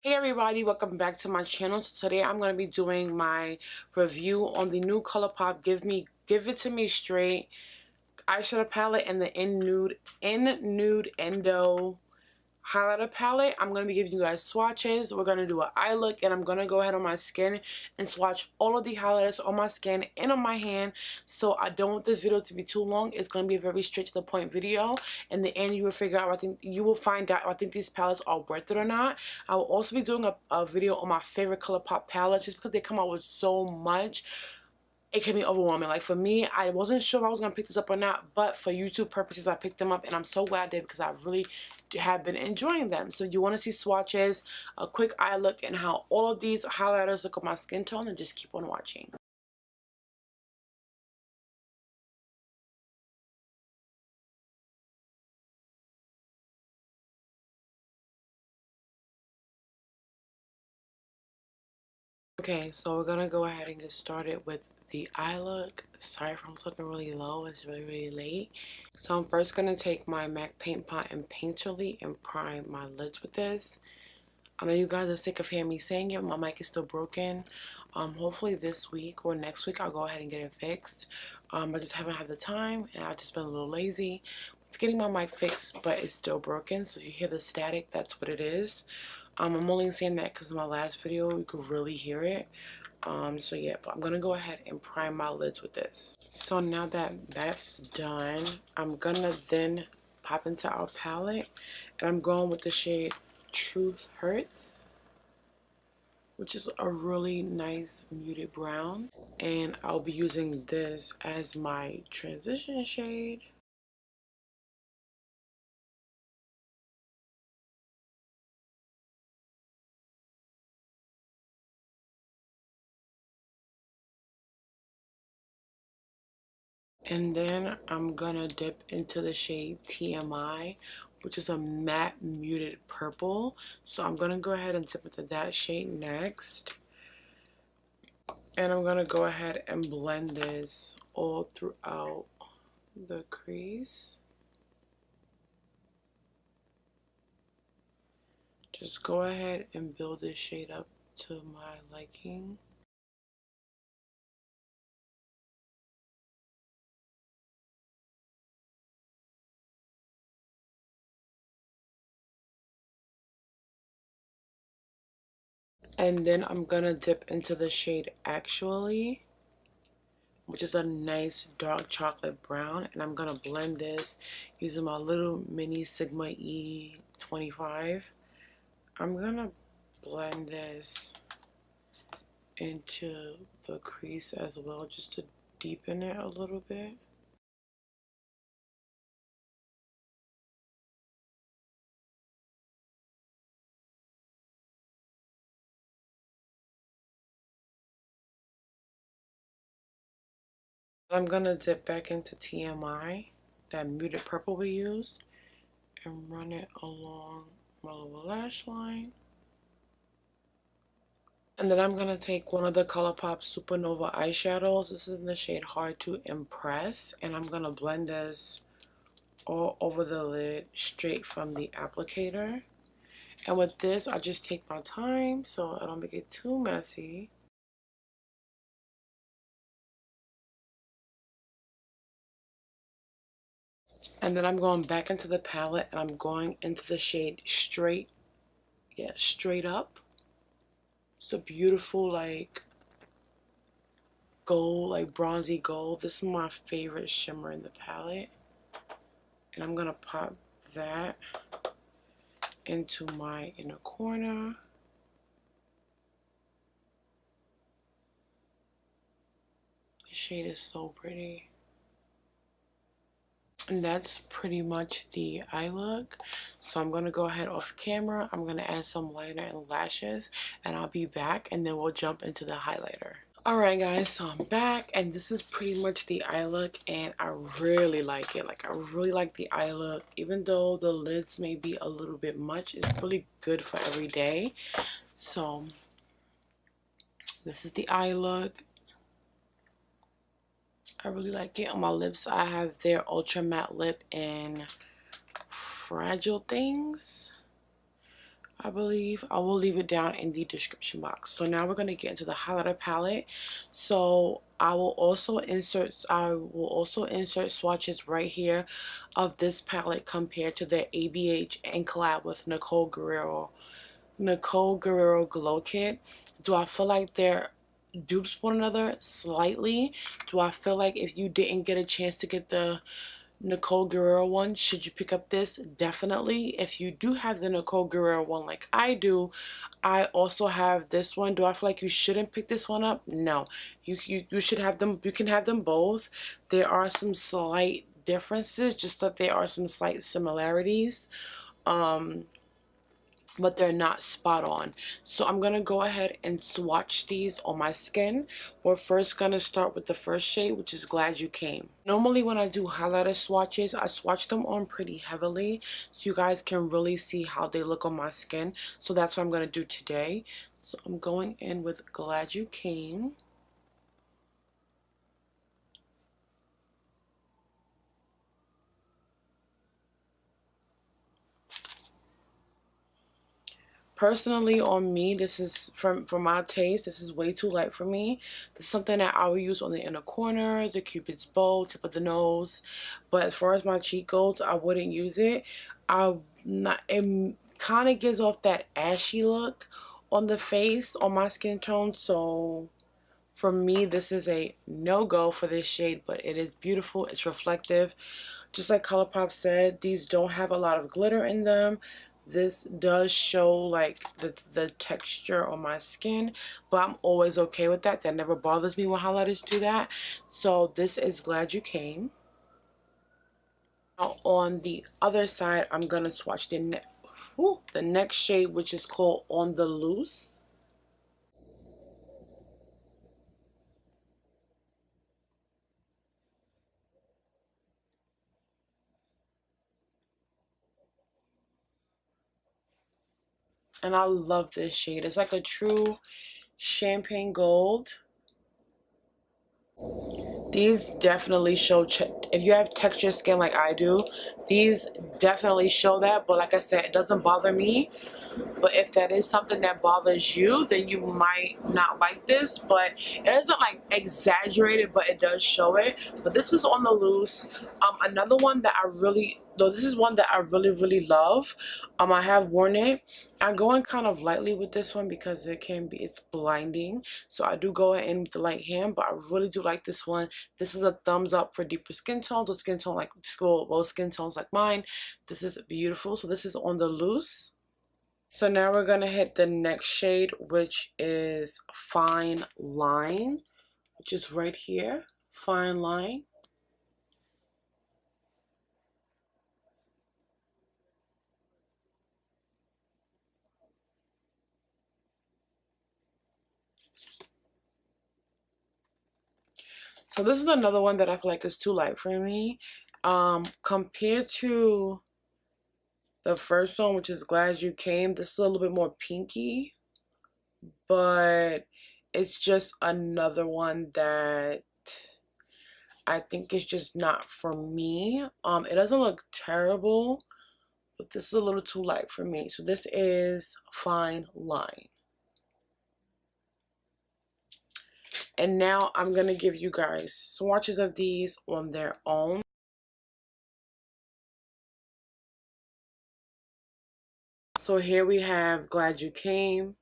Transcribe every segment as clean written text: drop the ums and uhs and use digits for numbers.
Hey everybody, welcome back to my channel. So today I'm going to be doing my review on the new ColourPop Give It To Me Straight eyeshadow palette and the Nude Endo highlighter palette. I'm going to be giving you guys swatches. We're going to do an eye look, and I'm going to go ahead on my skin and swatch all of the highlighters on my skin and on my hand. So I don't want this video to be too long. It's going to be a very straight to the point video. In the end, you will figure out, I think you will find out, I think these palettes are worth it or not. I will also be doing a video on my favorite ColourPop palettes, just because they come out with so much. It can be overwhelming. Like for me, I wasn't sure if I was going to pick this up or not, but for YouTube purposes, I picked them up, and I'm so glad I did because I really have been enjoying them. So you want to see swatches, a quick eye look, and how all of these highlighters look on my skin tone, and just keep on watching. Okay, so we're gonna go ahead and get started with the eye look. Sorry if I'm looking really low, it's really late. So I'm first gonna take my MAC Paint Pot and Painterly and prime my lids with this. I know you guys are sick of hearing me saying it. My mic is still broken. Hopefully this week or next week I'll go ahead and get it fixed. I just haven't had the time, and I've just been a little lazy with getting my mic fixed, but it's still broken. So if you hear the static, that's what it is. I'm only saying that because in my last video you could really hear it. So yeah, but I'm gonna go ahead and prime my lids with this. So now that that's done, I'm gonna then pop into our palette, and I'm going with the shade Truth Hurts, which is a really nice muted brown, and I'll be using this as my transition shade. And then I'm gonna dip into the shade TMI, which is a matte muted purple. So I'm gonna go ahead and dip into that shade next. And I'm gonna go ahead and blend this all throughout the crease. Just go ahead and build this shade up to my liking. And then I'm gonna dip into the shade Actually, which is a nice dark chocolate brown, and I'm gonna blend this using my little mini Sigma E25. I'm gonna blend this into the crease as well, just to deepen it a little bit. I'm gonna dip back into TMI, that muted purple we use, and run it along my lower lash line. And then I'm gonna take one of the ColourPop SuperNova eyeshadows. This is in the shade Hard to Impress, and I'm gonna blend this all over the lid straight from the applicator. And with this, I just take my time so I don't make it too messy. And then I'm going back into the palette, and I'm going into the shade Straight Up. It's a beautiful, like, gold, like bronzy gold. This is my favorite shimmer in the palette. And I'm gonna pop that into my inner corner. The shade is so pretty. And that's pretty much the eye look. So I'm gonna go ahead off camera. I'm gonna add some liner and lashes, and I'll be back, and then we'll jump into the highlighter. Alright guys, so I'm back, and this is pretty much the eye look, and I really like it. Like, I really like the eye look. Even though the lids may be a little bit much, it's really good for every day. So this is the eye look. I really like it. On my lips, I have their Ultra Matte Lip in Fragile Things. I believe. I will leave it down in the description box. So now we're going to get into the highlighter palette. So I will also insert swatches right here of this palette compared to the ABH and collab with Nicole Guerrero Glow Kit. Do I feel like they're dupes one another? Slightly. Do I feel like if you didn't get a chance to get the Nicole Guerrero one, should you pick up this? Definitely. If you do have the Nicole Guerrero one like I do, I also have this one. Do I feel like you shouldn't pick this one up? No. You should have them. You can have them both. There are some slight differences, just that there are some slight similarities. But they're not spot on. So I'm gonna go ahead and swatch these on my skin. We're first gonna start with the first shade, which is Glad You Came. Normally when I do highlighter swatches, I swatch them on pretty heavily so you guys can really see how they look on my skin. So that's what I'm gonna do today. So I'm going in with Glad You Came. Personally, on me, this is for my taste, this is way too light for me. This is something that I will use on the inner corner, the cupid's bow, tip of the nose. But as far as my cheek goes, I wouldn't use it. It kind of gives off that ashy look on the face, on my skin tone. So for me, this is a no-go for this shade, but it is beautiful. It's reflective. Just like ColourPop said, these don't have a lot of glitter in them. This does show like the texture on my skin, but I'm always okay with that. That never bothers me when highlighters do that. So this is Glad You Came. Now on the other side, I'm gonna swatch the next shade, which is called On the Loose. And I love this shade. It's like a true champagne gold. These definitely show, if you have texture skin like I do, these definitely show that. But like I said, it doesn't bother me. But if that is something that bothers you, then you might not like this. But it isn't like exaggerated, but it does show it. But this is On the Loose. Another one that I really, though this is one that I really love. I have worn it. I go in kind of lightly with this one because it's blinding. So I do go in with the light hand, but I really do like this one. This is a thumbs up for deeper skin tones, or skin tone like skin tones like mine. This is beautiful. So this is On the Loose. So now we're going to hit the next shade, which is Fine Line, which is right here, Fine Line. So this is another one that I feel like is too light for me. Compared to the first one, which is Glad You Came, this is a little bit more pinky. But it's just another one that I think is just not for me. It doesn't look terrible, but this is a little too light for me. So this is Fine Line. And now I'm going to give you guys swatches of these on their own. So here we have Glad You Came,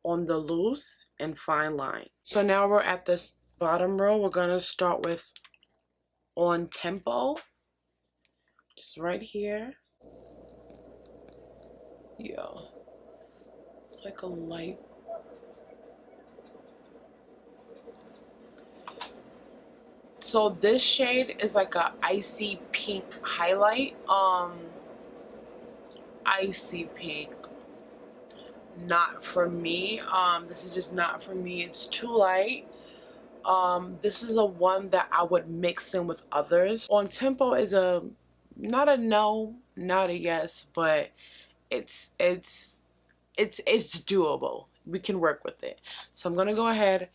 On the Loose, and Fine Line. So now we're at this bottom row. We're going to start with On Tempo. Just right here. Yeah. It's like a light. So this shade is like a icy pink highlight. Icy pink. Not for me. This is just not for me. It's too light. This is the one that I would mix in with others. On Tempo is not a no, not a yes, but it's doable. We can work with it. So I'm gonna go ahead,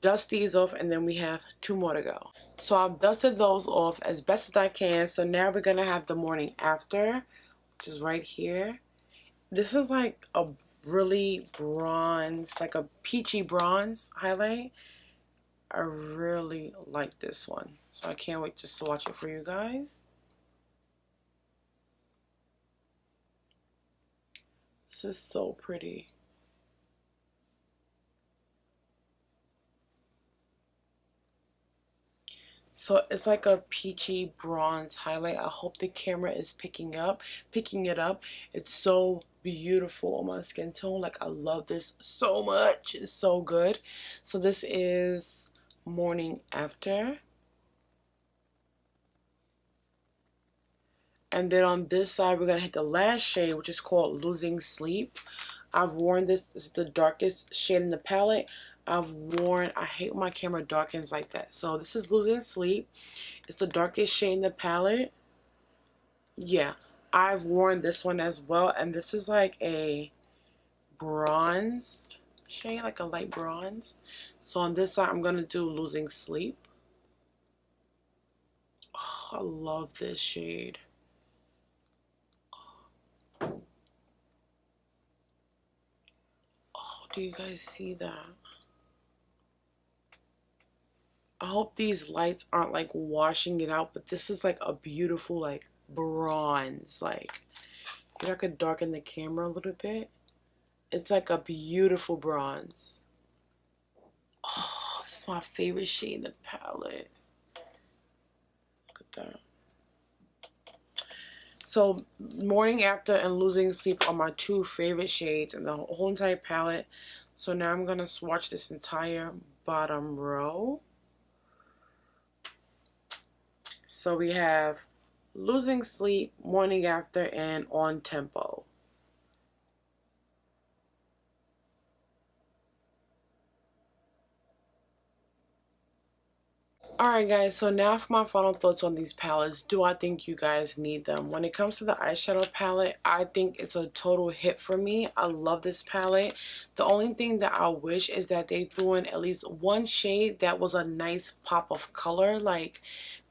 dust these off, and then we have 2 more to go. So I've dusted those off as best as I can. So now we're gonna have the Morning After, which is right here. This is like a really bronze, like a peachy bronze highlight. I really like this one, so I can't wait to swatch it for you guys. This is so pretty. So it's like a peachy bronze highlight. I hope the camera is picking it up. It's so beautiful on my skin tone. Like, I love this so much. It's so good. So this is Morning After. And then on this side, we're going to hit the last shade, which is called Losing Sleep. I've worn this. This is the darkest shade in the palette. I hate when my camera darkens like that. So this is Losing Sleep. It's the darkest shade in the palette. Yeah, I've worn this one as well. And this is like a bronzed shade, like a light bronze. So on this side, I'm going to do Losing Sleep. Oh, I love this shade. Do you guys see that? I hope these lights aren't like washing it out, but this is like a beautiful like bronze. Like, if I could darken the camera a little bit, it's like a beautiful bronze. Oh, this is my favorite shade in the palette. Look at that. So Morning After and Losing Sleep are my two favorite shades in the whole entire palette. So now I'm gonna swatch this entire bottom row. So we have Losing Sleep, Morning After, and On Tempo. Alright guys, so now for my final thoughts on these palettes. Do I think you guys need them? When it comes to the eyeshadow palette, I think it's a total hit for me. I love this palette. The only thing that I wish is that they threw in at least one shade that was a nice pop of color, like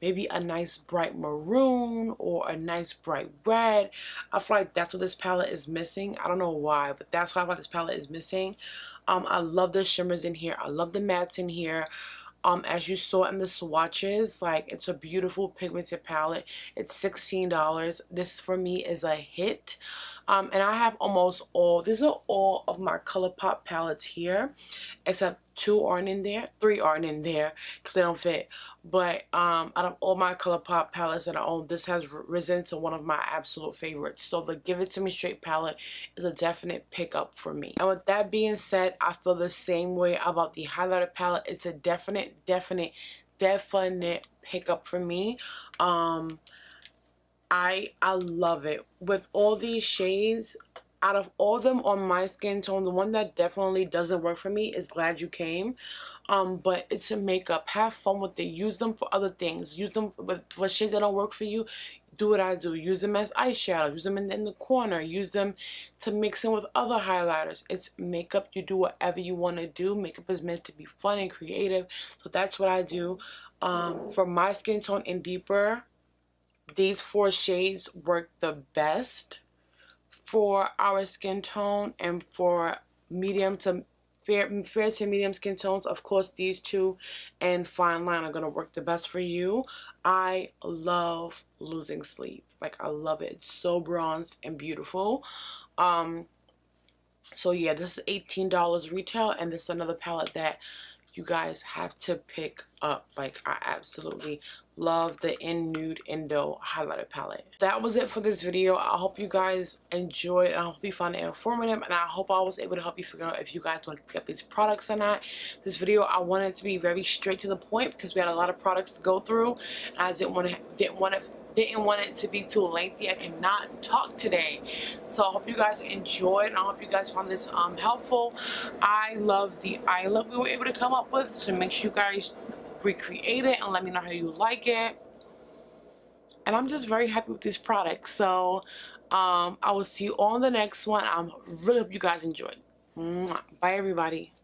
maybe a nice bright maroon or a nice bright red. I feel like that's what this palette is missing. I don't know why, but that's why this palette is missing. I love the shimmers in here. I love the mattes in here. As you saw in the swatches, like, it's a beautiful pigmented palette. It's $16. This for me is a hit. And I have almost all, these are all of my ColourPop palettes here, except 2 aren't in there, 3 aren't in there because they don't fit. But out of all my ColourPop palettes that I own, this has risen to one of my absolute favorites. So the Give It To Me Straight palette is a definite pickup for me. And with that being said, I feel the same way about the highlighter palette. It's a definite pickup for me. I love it. With all these shades, out of all of them on my skin tone, the one that definitely doesn't work for me is Glad You Came. But it's a makeup. Have fun with it. Use them for other things. Use them for shades that don't work for you. Do what I do. Use them as eyeshadow. Use them in the corner. Use them to mix in with other highlighters. It's makeup. You do whatever you want to do. Makeup is meant to be fun and creative. So that's what I do. For my skin tone and deeper, these 4 shades work the best for our skin tone, and for medium to fair to medium skin tones, of course, these 2 and Fine Line are going to work the best for you. I love Losing Sleep. Like, I love it. It's so bronzed and beautiful. So yeah, this is $18 retail, and this is another palette that you guys have to pick up. Like, I absolutely love the Nude Endo highlighter palette. That was it for this video. I hope you guys enjoyed, and I hope you found it informative, and I hope I was able to help you figure out if you guys want to pick up these products or not. This video, I wanted it to be very straight to the point because we had a lot of products to go through, and I didn't want it to be too lengthy. I cannot talk today. So I hope you guys enjoyed, and I hope you guys found this helpful. I love the eye look we were able to come up with, so make sure you guys recreate it and let me know how you like it. And I'm just very happy with these products. So I will see you on the next one. I really hope you guys enjoyed. Bye everybody.